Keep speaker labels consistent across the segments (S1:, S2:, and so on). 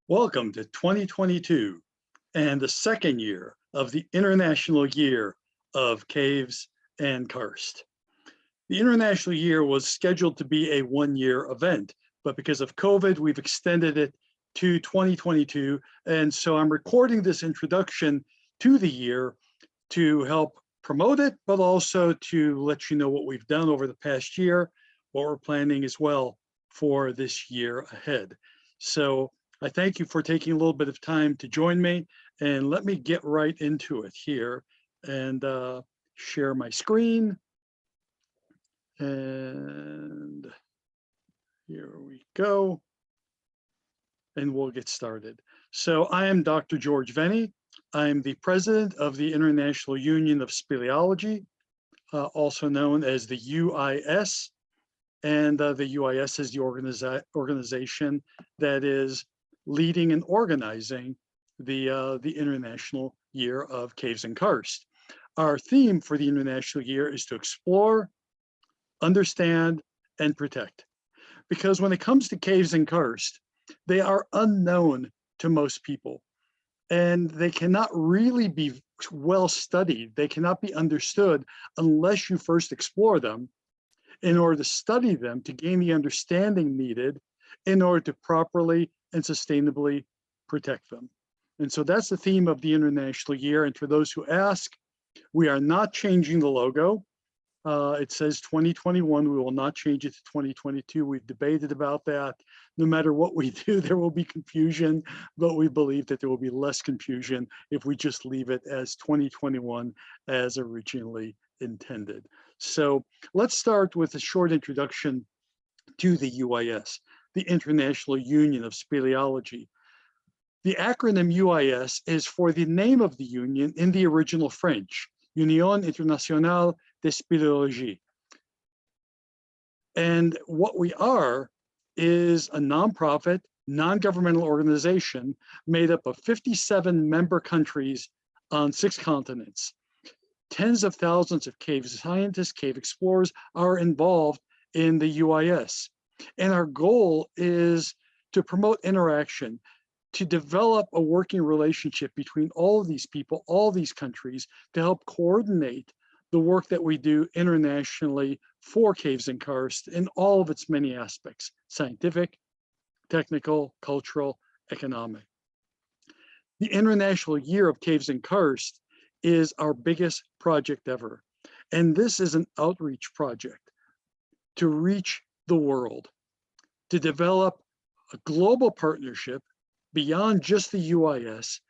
S1: Welcome to 2022 and the second year of the International Year of Caves and Karst. The International Year was scheduled to be a one-year event, but because of COVID, we've extended it to 2022. And so I'm recording this introduction to the year to help promote it, but also to let you know what we've done over the past year, what we're planning as well for this year ahead. So I thank you for taking a little bit of time to join me, and let me get right into it here and share my screen. And here we go. And we'll get started. So I am Dr. George Veni. I'm the president of the International Union of Speleology, also known as the UIS. And the UIS is the organization that is leading and organizing the International Year of Caves and Karst. Our theme for the International Year is to explore, understand, and protect. Because when it comes to caves and karst, they are unknown to most people, and they cannot really be well studied. They cannot be understood unless you first explore them in order to study them, to gain the understanding needed in order to properly and sustainably protect them. And so that's the theme of the International Year. And for those who ask, we are not changing the logo. It says 2021, we will not change it to 2022. We've debated about that. No matter what we do, there will be confusion, but we believe that there will be less confusion if we just leave it as 2021 as originally intended. So let's start with a short introduction to the UIS, the International Union of Speleology. The acronym UIS is for the name of the union in the original French, Union Internationale de Speleologie. And what we are is a nonprofit, non-governmental organization made up of 57 member countries on 6 continents. Tens of thousands of cave scientists, cave explorers are involved in the UIS. And our goal is to promote interaction, to develop a working relationship between all of these people, all these countries, to help coordinate the work that we do internationally for caves and karst in all of its many aspects: scientific, technical, cultural, economic. The International Year of Caves and Karst is our biggest project ever. And this is an outreach project to reach the world, to develop a global partnership beyond just the UIS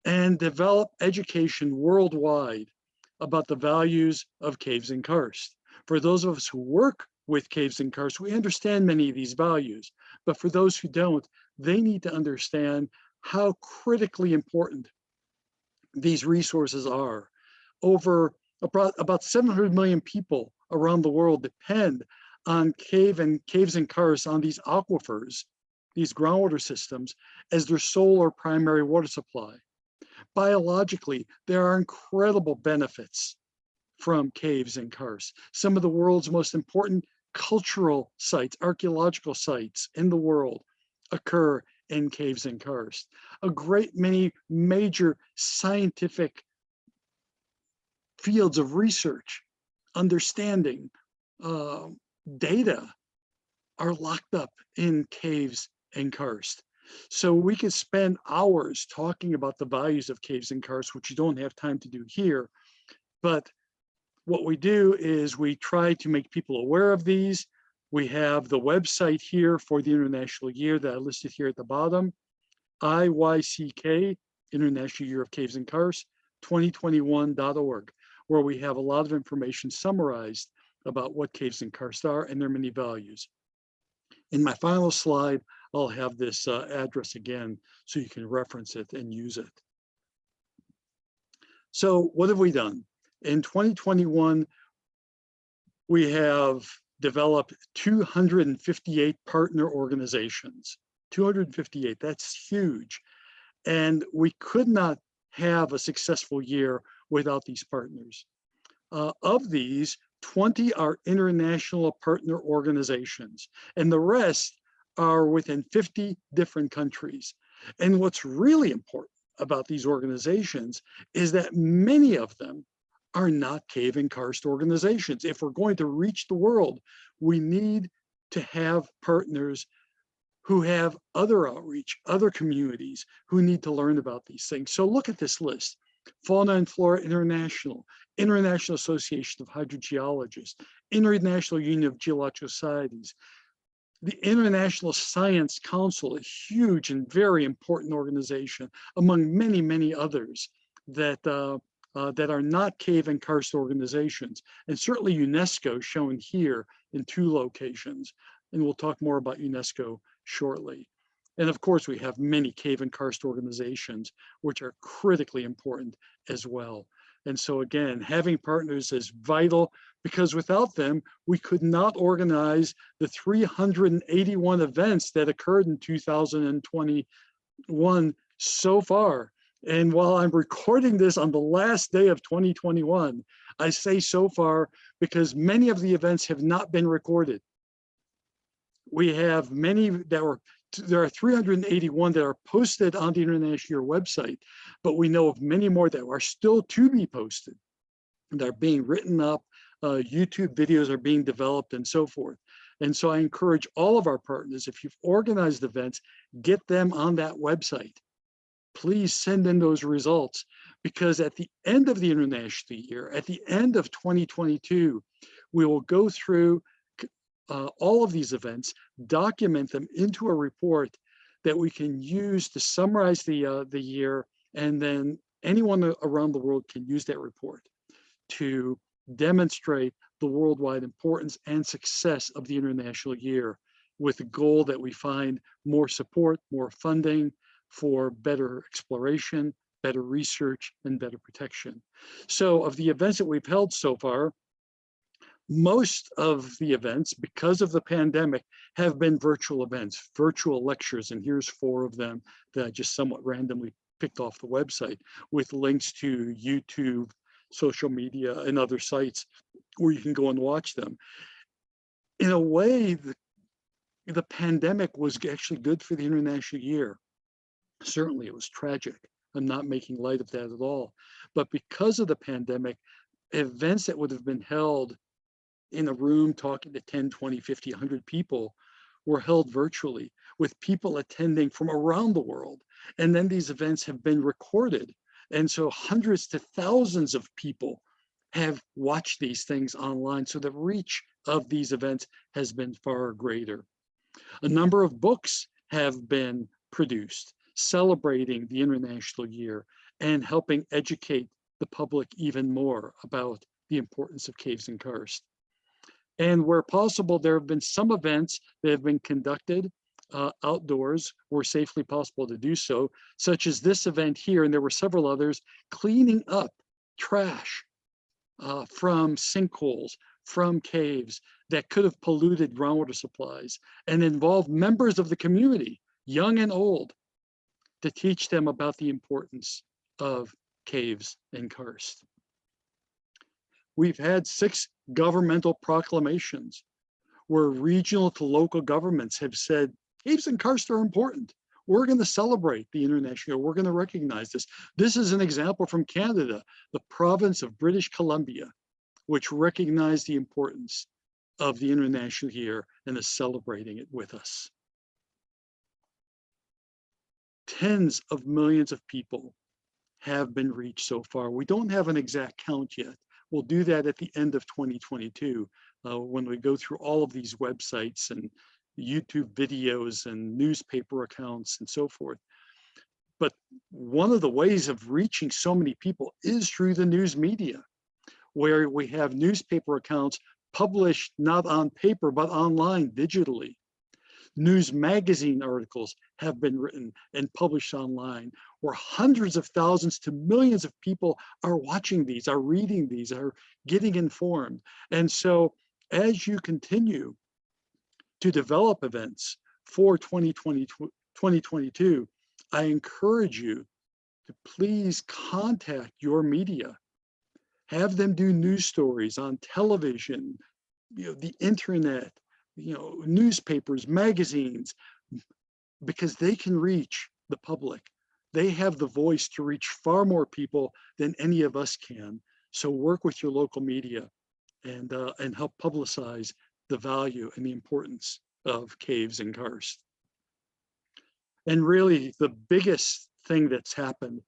S1: and develop education worldwide about the values of caves and karst. For those of us who work with caves and karst, we understand many of these values, but for those who don't, they need to understand how critically important these resources are. Over about 700 million people around the world depend on caves and karst, on these aquifers, these groundwater systems, as their sole or primary water supply. Biologically, there are incredible benefits from caves and karst. Some of the world's most important cultural sites, archaeological sites in the world occur in caves and karst. A great many major scientific fields of research, understanding, data are locked up in caves and karst. So we could spend hours talking about the values of caves and karst, which you don't have time to do here. But what we do is we try to make people aware of these. We have the website here for the International Year that I listed here at the bottom, IYCK, International Year of Caves and Karst, 2021.org, where we have a lot of information summarized about what caves and karst are and their many values. In my final slide, I'll have this address again so you can reference it and use it. So what have we done? In 2021, we have developed 258 partner organizations. 258, that's huge. And we could not have a successful year without these partners. Of these, 20 are international partner organizations, and the rest are within 50 different countries. And what's really important about these organizations is that many of them are not cave and karst organizations. If we're going to reach the world, we need to have partners who have other outreach, other communities who need to learn about these things. So look at this list: Fauna and Flora International, International Association of Hydrogeologists, International Union of Geological Societies, the International Science Council, a huge and very important organization, among many, many others that that are not cave and karst organizations, and certainly UNESCO, shown here in 2 locations. And we'll talk more about UNESCO shortly. And of course, we have many cave and karst organizations, which are critically important as well. And so again, having partners is vital, because without them, we could not organize the 381 events that occurred in 2021 so far. And while I'm recording this on the last day of 2021, I say so far because many of the events have not been recorded. We have many that were, there are 381 that are posted on the International Year website, but we know of many more that are still to be posted. They're being written up, YouTube videos are being developed, and so forth. And so I encourage all of our partners, if you've organized events, get them on that website. Please send in those results, because at the end of the International Year, at the end of 2022, we will go through all of these events, document them into a report that we can use to summarize the year, and then anyone around the world can use that report to demonstrate the worldwide importance and success of the International Year, with the goal that we find more support, more funding for better exploration, better research, and better protection. So of the events that we've held so far, most of the events, because of the pandemic, have been virtual events, virtual lectures, and here's 4 of them that I just somewhat randomly picked off the website, with links to YouTube, social media, and other sites where you can go and watch them. In a way, the pandemic was actually good for the International Year. Certainly it was tragic. I'm not making light of that at all. But because of the pandemic, events that would have been held in a room talking to 10, 20, 50, 100 people were held virtually, with people attending from around the world. And then these events have been recorded. And so hundreds to thousands of people have watched these things online. So the reach of these events has been far greater. A number of books have been produced celebrating the International Year and helping educate the public even more about the importance of caves and karst. And where possible, there have been some events that have been conducted outdoors where safely possible to do so, such as this event here, and there were several others, cleaning up trash from sinkholes, from caves that could have polluted groundwater supplies, and involved members of the community, young and old, to teach them about the importance of caves and karst. We've had 6 governmental proclamations where regional to local governments have said, caves and karst are important. We're going to celebrate the International Year. We're going to recognize this. This is an example from Canada, the province of British Columbia, which recognized the importance of the International Year and is celebrating it with us. Tens of millions of people have been reached so far. We don't have an exact count yet. We'll do that at the end of 2022 when we go through all of these websites and YouTube videos and newspaper accounts and so forth. But one of the ways of reaching so many people is through the news media, where we have newspaper accounts published not on paper, but online digitally. News magazine articles have been written and published online, where hundreds of thousands to millions of people are watching these, are reading these, are getting informed. And so as you continue to develop events for 2022, I encourage you to please contact your media. Have them do news stories on television, the internet, newspapers, magazines, because they can reach the public. They have the voice to reach far more people than any of us can. So work with your local media and help publicize the value and the importance of caves in Karst. And really the biggest thing that's happened,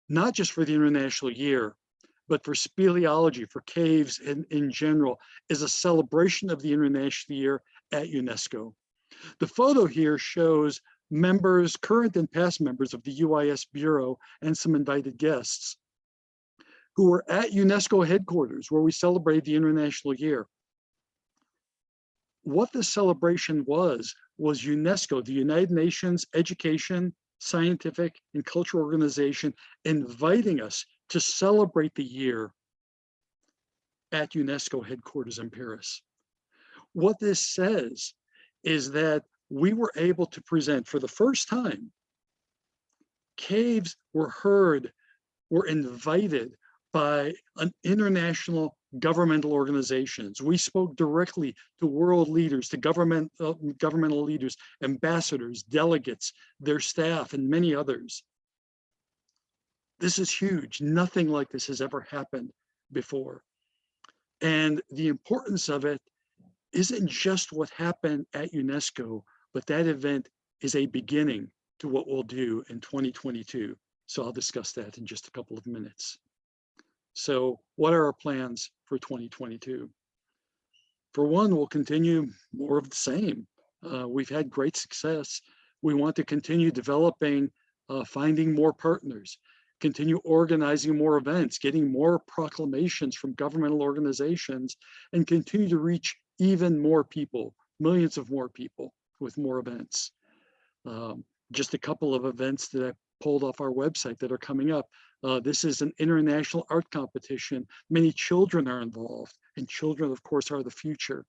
S1: not just for the International Year, but for speleology, for caves in general, is a celebration of the International Year at UNESCO. The photo here shows members, current and past members of the UIS Bureau and some invited guests who were at UNESCO headquarters where we celebrated the International Year. What this celebration was UNESCO, the United Nations Education, Scientific, and Cultural Organization, inviting us to celebrate the year at UNESCO headquarters in Paris. What this says is that we were able to present for the first time, caves were heard, were invited by an international governmental organizations. We spoke directly to world leaders, to governmental leaders, ambassadors, delegates, their staff, and many others. This is huge. Nothing like this has ever happened before. And the importance of it isn't just what happened at UNESCO, but that event is a beginning to what we'll do in 2022. So I'll discuss that in just a couple of minutes. So what are our plans for 2022? For one, we'll continue more of the same. We've had great success. We want to continue developing, finding more partners, continue organizing more events, getting more proclamations from governmental organizations, and continue to reach even more people, millions of more people with more events. Just a couple of events that I pulled off our website that are coming up. This is an international art competition. Many children are involved, and children, of course, are the future.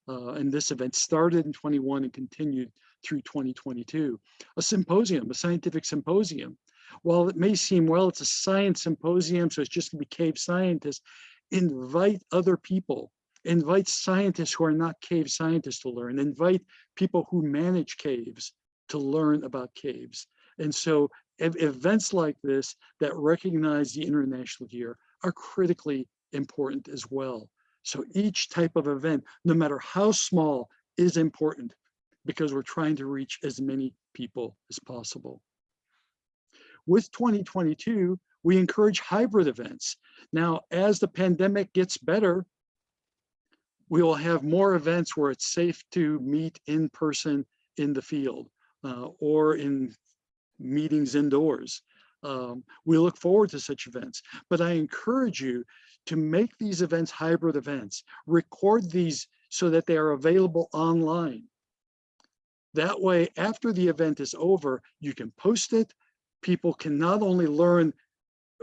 S1: And this event started in 21 and continued through 2022. A symposium, a scientific symposium. While it may seem, well, it's a science symposium, so it's just gonna be cave scientists, invite other people. Invite scientists who are not cave scientists to learn. Invite people who manage caves to learn about caves. And so events like this that recognize the International Year are critically important as well. So each type of event, no matter how small, is important because we're trying to reach as many people as possible. With 2022, we encourage hybrid events. Now, as the pandemic gets better, we will have more events where it's safe to meet in person in the field or in meetings indoors. We look forward to such events, but I encourage you to make these events hybrid events. Record these so that they are available online. That way, after the event is over, you can post it. People can not only learn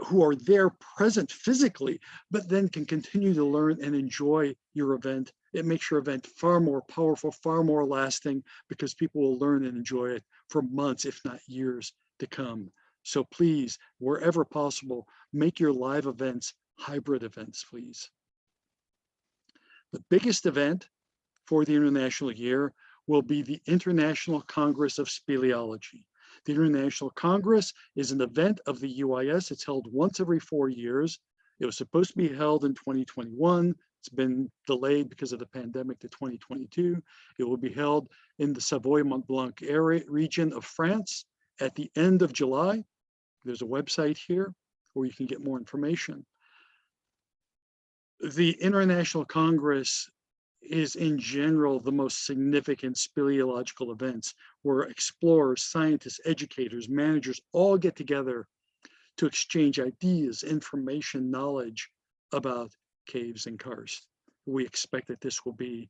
S1: who are there present physically, but then can continue to learn and enjoy your event. It makes your event far more powerful, far more lasting, because people will learn and enjoy it for months, if not years to come. So please, wherever possible, make your live events hybrid events, please. The biggest event for the International Year will be the International Congress of Speleology. The International Congress is an event of the UIS. It's held once every 4 years. It was supposed to be held in 2021. It's been delayed because of the pandemic to 2022. It will be held in the Savoy-Mont Blanc area region of France at the end of July. There's a website here where you can get more information. The International Congress is in general the most significant speleological events where explorers, scientists, educators, managers all get together to exchange ideas, information, knowledge about caves in Karst. We expect that this will be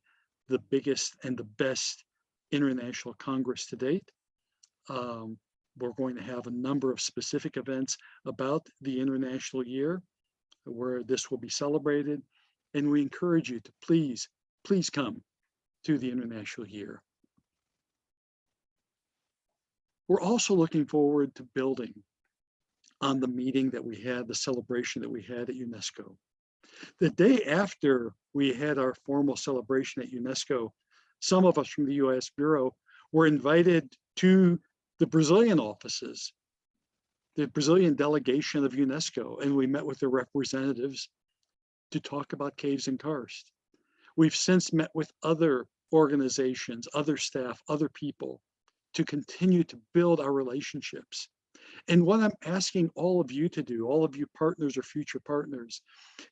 S1: the biggest and the best international Congress to date. We're going to have a number of specific events about the International Year where this will be celebrated. And we encourage you to please come to the International Year. We're also looking forward to building on the meeting that we had, the celebration that we had at UNESCO. The day after we had our formal celebration at UNESCO, some of us from the UIS Bureau were invited to the Brazilian offices, the Brazilian delegation of UNESCO, and we met with their representatives to talk about caves in Karst. We've since met with other organizations, other staff, other people to continue to build our relationships. And what I'm asking all of you to do, all of you partners or future partners,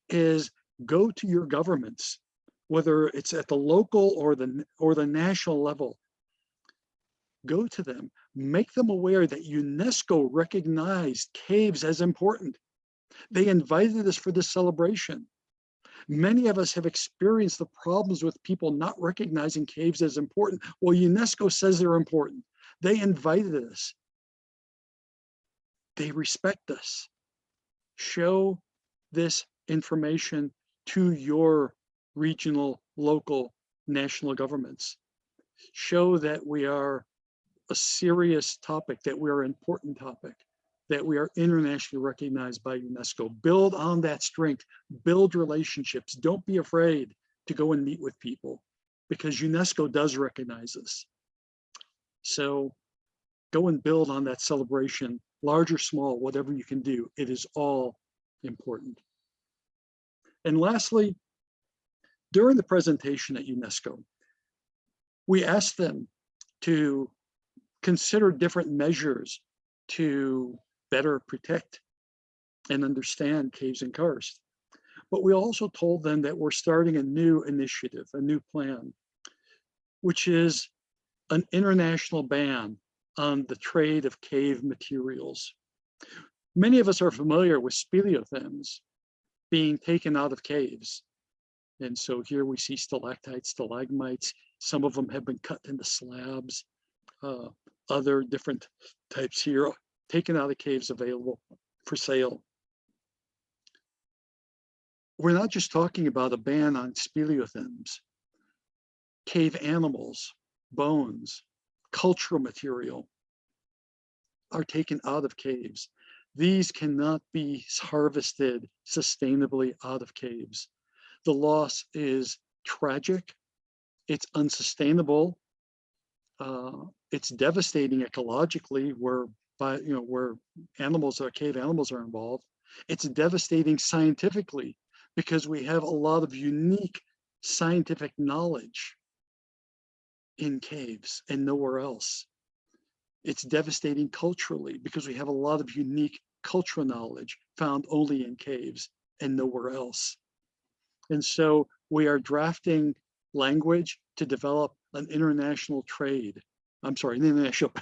S1: is go to your governments, whether it's at the local or the national level. Go to them, make them aware that UNESCO recognized caves as important. They invited us for this celebration. Many of us have experienced the problems with people not recognizing caves as important. Well, UNESCO says they're important. They invited us. They respect us. Show this information to your regional, local, national governments. Show that we are a serious topic, that we are an important topic, that we are internationally recognized by UNESCO. Build on that strength, build relationships. Don't be afraid to go and meet with people because UNESCO does recognize us. So go and build on that celebration, large or small, whatever you can do. It is all important. And lastly, during the presentation at UNESCO, we asked them to consider different measures to better protect and understand caves in Karst. But we also told them that we're starting a new initiative, a new plan, which is an international ban on the trade of cave materials. Many of us are familiar with speleothems being taken out of caves. And so here we see stalactites, stalagmites. Some of them have been cut into slabs. Other different types here taken out of caves available for sale. We're not just talking about a ban on speleothems. Cave animals, bones, cultural material are taken out of caves. These cannot be harvested sustainably out of caves. The loss is tragic. It's unsustainable. It's devastating ecologically where cave animals are involved. It's devastating scientifically because we have a lot of unique scientific knowledge in caves and nowhere else. It's devastating culturally because we have a lot of unique cultural knowledge found only in caves and nowhere else. And so we are drafting language to develop an international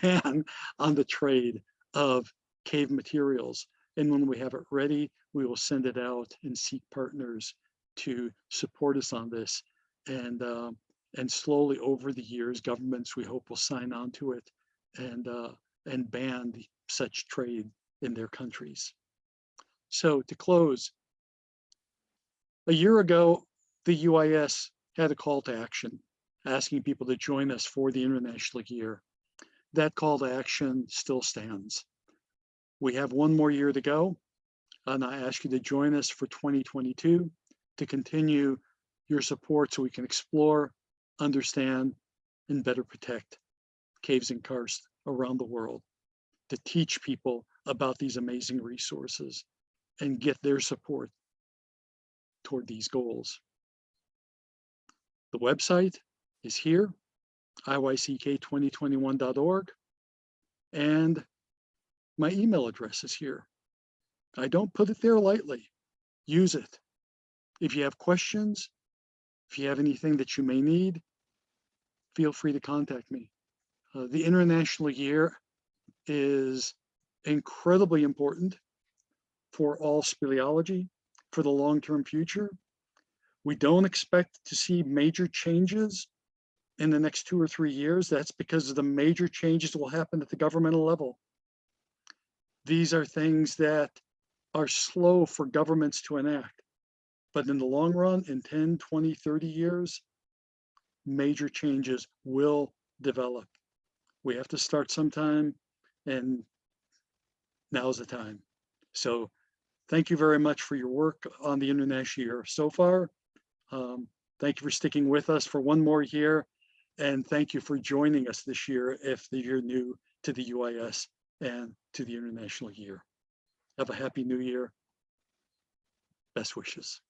S1: ban on the trade of cave materials. And when we have it ready, we will send it out and seek partners to support us on this. And slowly over the years, governments, we hope, will sign on to it and ban such trade in their countries. So to close, a year ago, the UIS had a call to action, asking people to join us for the International Year. That call to action still stands. We have one more year to go, and I ask you to join us for 2022 to continue your support so we can explore, understand, and better protect caves in Karst around the world, to teach people about these amazing resources and get their support toward these goals. The website is here, iyck2021.org, and my email address is here. I don't put it there lightly. Use it. If you have questions, if you have anything that you may need, feel free to contact me. The International Year is incredibly important for all speleology, for the long-term future. We don't expect to see major changes in the next 2 or 3 years. That's because of the major changes that will happen at the governmental level. These are things that are slow for governments to enact. But in the long run, in 10, 20, 30 years, major changes will develop. We have to start sometime, and now's the time. So thank you very much for your work on the International Year so far. Thank you for sticking with us for one more year. And thank you for joining us this year if you're new to the UIS and to the International Year. Have a happy new year. Best wishes.